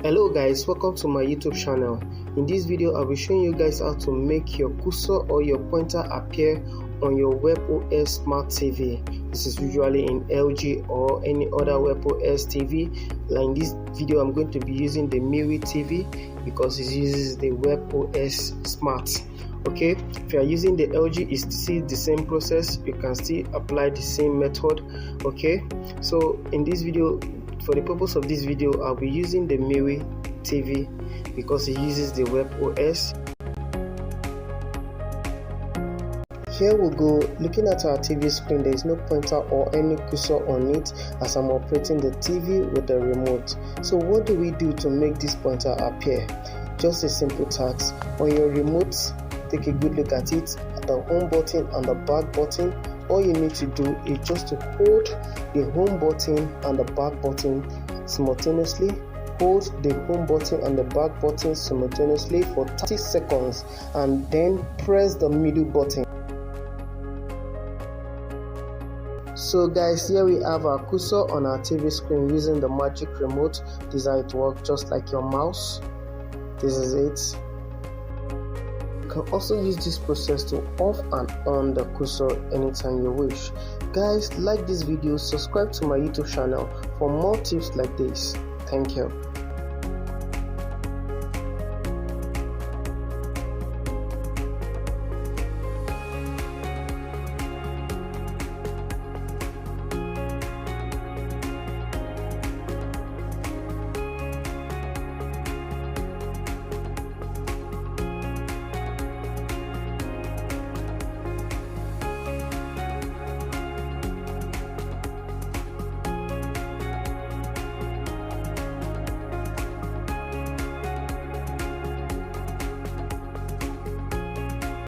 Hello guys, welcome to my YouTube channel. In this video I'll be showing you guys how to make your cursor or your pointer appear on your webOS smart TV. This is usually in LG or any other webOS TV. Like in this video I'm going to be using the MIUI TV because it uses the webOS smart. Okay, if you are using the LG, it's still the same process. You can still apply the same method. Okay, so in this video, for the purpose of this video, I'll be using the MIUI TV because it uses the webOS. Here we go. Looking at our TV screen, there is no pointer or any cursor on it as I'm operating the TV with the remote. So what do we do to make this pointer appear? Just a simple task. On your remote, take a good look at it, at the home button and the back button. All you need to do is just to hold the home button and the back button simultaneously. Hold the home button and the back button simultaneously for 30 seconds and then press the middle button. So guys, here we have our cursor on our TV screen using the magic remote. This is how it works, just like your mouse. This is it. You can also use this process to off and on the cursor anytime you wish. Guys, like this video, subscribe to my YouTube channel for more tips like this. Thank you.